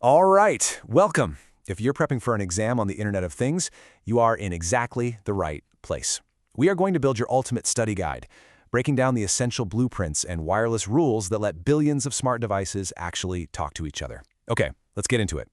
All right, welcome. If you're prepping for an exam on the Internet of Things, you are in exactly the right place. We are going to build your ultimate study guide, breaking down the essential blueprints and wireless rules that let billions of smart devices actually talk to each other. Okay, let's get into it.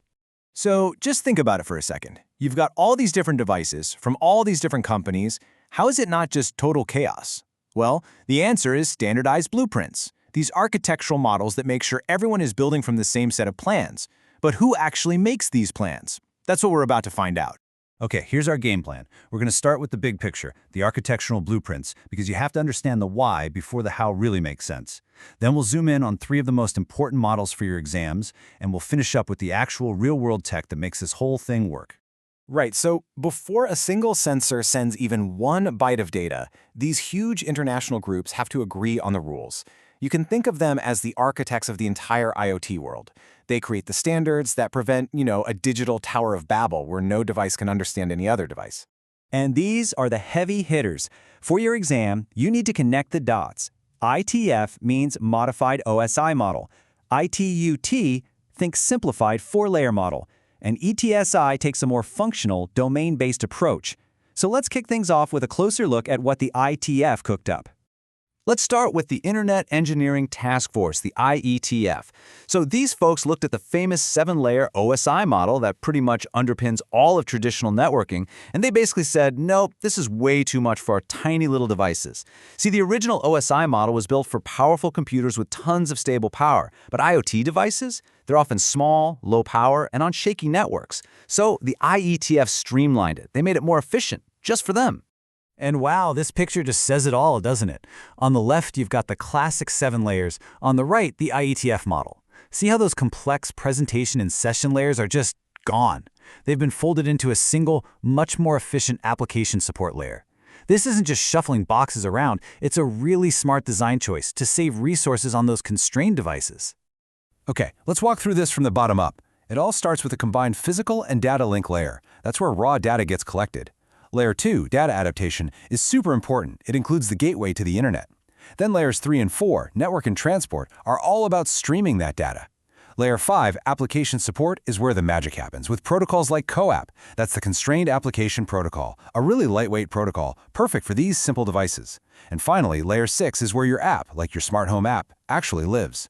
So just think about it for a second. You've got all these different devices from all these different companies. How is it not just total chaos? Well, the answer is standardized blueprints, these architectural models that make sure everyone is building from the same set of plans. But who actually makes these plans? That's what we're about to find out. Okay, here's our game plan. We're going to start with the big picture, the architectural blueprints, because you have to understand the why before the how really makes sense. Then we'll zoom in on 3 of the most important models for your exams, and we'll finish up with the actual real-world tech that makes this whole thing work. Right, so before a single sensor sends even 1 byte of data, these huge international groups have to agree on the rules. You can think of them as the architects of the entire IoT world. They create the standards that prevent, a digital Tower of Babel where no device can understand any other device. And these are the heavy hitters. For your exam, you need to connect the dots. ITF means Modified OSI Model. ITUT, think Simplified 4-Layer Model. And ETSI takes a more functional, domain-based approach. So let's kick things off with a closer look at what the ITF cooked up. Let's start with the Internet Engineering Task Force, the IETF. So these folks looked at the famous 7-layer OSI model that pretty much underpins all of traditional networking, and they basically said, nope, this is way too much for our tiny little devices. See, the original OSI model was built for powerful computers with tons of stable power, but IoT devices, they're often small, low power, and on shaky networks. So the IETF streamlined it. They made it more efficient, just for them. And wow, this picture just says it all, doesn't it? On the left, you've got the classic 7 layers. On the right, the IETF model. See how those complex presentation and session layers are just gone? They've been folded into a single, much more efficient application support layer. This isn't just shuffling boxes around, it's a really smart design choice to save resources on those constrained devices. Okay, let's walk through this from the bottom up. It all starts with a combined physical and data link layer. That's where raw data gets collected. Layer 2, data adaptation, is super important. It includes the gateway to the internet. Then layers 3 and 4, network and transport, are all about streaming that data. Layer 5, application support, is where the magic happens, with protocols like CoAP. That's the Constrained Application Protocol, a really lightweight protocol, perfect for these simple devices. And finally, layer 6 is where your app, like your smart home app, actually lives.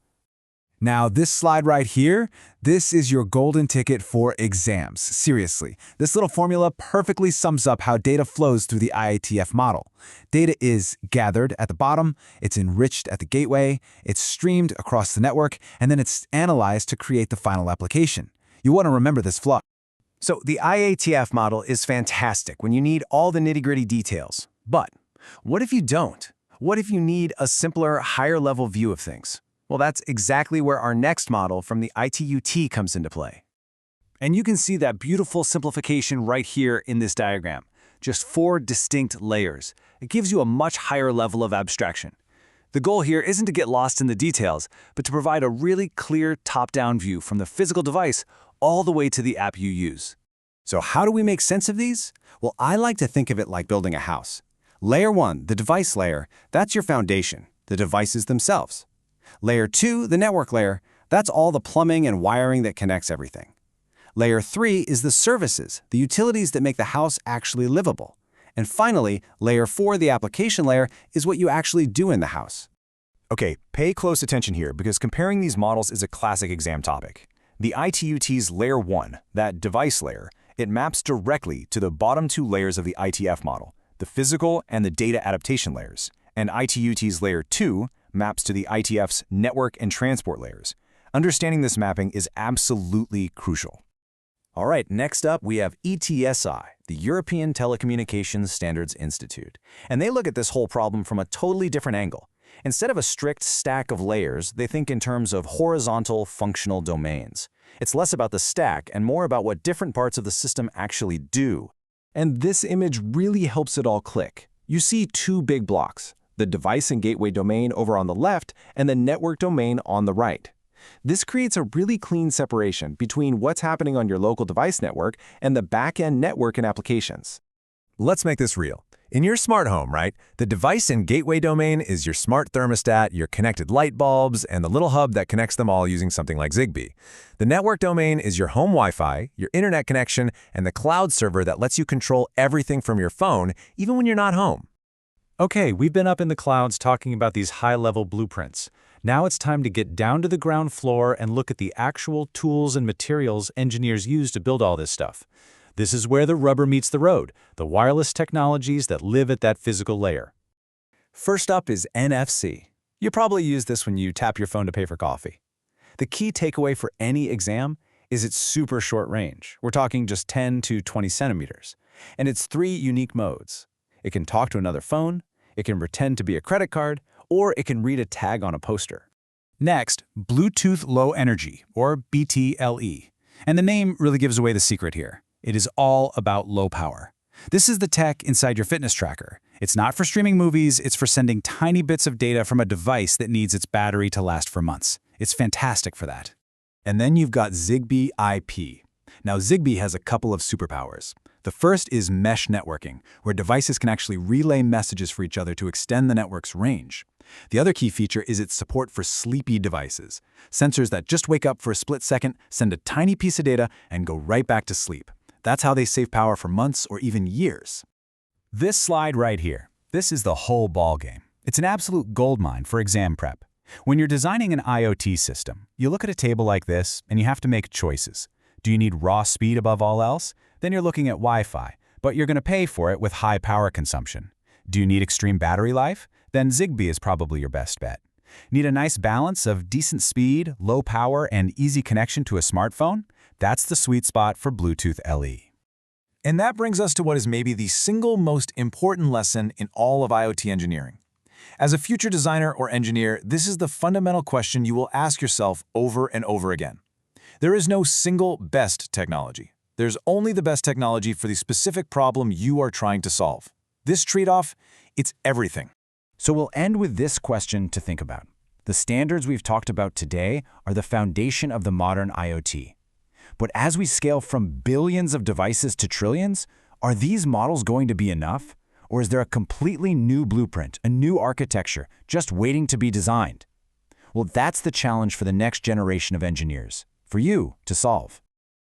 Now, this slide right here, this is your golden ticket for exams. Seriously, this little formula perfectly sums up how data flows through the IETF model. Data is gathered at the bottom, it's enriched at the gateway, it's streamed across the network, and then it's analyzed to create the final application. You want to remember this flow. So the IETF model is fantastic when you need all the nitty-gritty details. But what if you don't? What if you need a simpler, higher-level view of things? Well, that's exactly where our next model from the ITUT comes into play. And you can see that beautiful simplification right here in this diagram. Just 4 distinct layers. It gives you a much higher level of abstraction. The goal here isn't to get lost in the details, but to provide a really clear top-down view from the physical device all the way to the app you use. So how do we make sense of these? Well, I like to think of it like building a house. Layer 1, the device layer, that's your foundation, the devices themselves. Layer 2, the network layer, that's all the plumbing and wiring that connects everything. Layer 3 is the services, the utilities that make the house actually livable. And finally, Layer 4, the application layer, is what you actually do in the house. Okay, pay close attention here because comparing these models is a classic exam topic. The ITUT's Layer 1, that device layer, it maps directly to the bottom 2 layers of the ITF model, the physical and the data adaptation layers. And ITUT's Layer 2 maps to the ITF's network and transport layers. Understanding this mapping is absolutely crucial. All right, next up we have ETSI, the European Telecommunications Standards Institute. And they look at this whole problem from a totally different angle. Instead of a strict stack of layers, they think in terms of horizontal functional domains. It's less about the stack and more about what different parts of the system actually do. And this image really helps it all click. You see 2 big blocks, the device and gateway domain over on the left and the network domain on the right. This creates a really clean separation between what's happening on your local device network and the back-end network and applications. Let's make this real. In your smart home, right, the device and gateway domain is your smart thermostat, your connected light bulbs, and the little hub that connects them all using something like Zigbee. The network domain is your home Wi-Fi, your internet connection, and the cloud server that lets you control everything from your phone, even when you're not home. Okay, we've been up in the clouds talking about these high-level blueprints. Now it's time to get down to the ground floor and look at the actual tools and materials engineers use to build all this stuff. This is where the rubber meets the road, the wireless technologies that live at that physical layer. First up is NFC. You probably use this when you tap your phone to pay for coffee. The key takeaway for any exam is its super short range. We're talking just 10 to 20 centimeters. And it's 3 unique modes. It can talk to another phone, it can pretend to be a credit card, or it can read a tag on a poster. Next, Bluetooth Low Energy, or BTLE. And the name really gives away the secret here. It is all about low power. This is the tech inside your fitness tracker. It's not for streaming movies, it's for sending tiny bits of data from a device that needs its battery to last for months. It's fantastic for that. And then you've got Zigbee IP. Now, Zigbee has a couple of superpowers. The first is mesh networking, where devices can actually relay messages for each other to extend the network's range. The other key feature is its support for sleepy devices. Sensors that just wake up for a split second, send a tiny piece of data, and go right back to sleep. That's how they save power for months or even years. This slide right here, this is the whole ballgame. It's an absolute goldmine for exam prep. When you're designing an IoT system, you look at a table like this and you have to make choices. Do you need raw speed above all else? Then you're looking at Wi-Fi, but you're going to pay for it with high power consumption. Do you need extreme battery life? Then Zigbee is probably your best bet. Need a nice balance of decent speed, low power, and easy connection to a smartphone? That's the sweet spot for Bluetooth LE. And that brings us to what is maybe the single most important lesson in all of IoT engineering. As a future designer or engineer, this is the fundamental question you will ask yourself over and over again. There is no single best technology. There's only the best technology for the specific problem you are trying to solve. This trade-off, it's everything. So we'll end with this question to think about. The standards we've talked about today are the foundation of the modern IoT. But as we scale from billions of devices to trillions, are these models going to be enough? Or is there a completely new blueprint, a new architecture, just waiting to be designed? Well, that's the challenge for the next generation of engineers, for you to solve.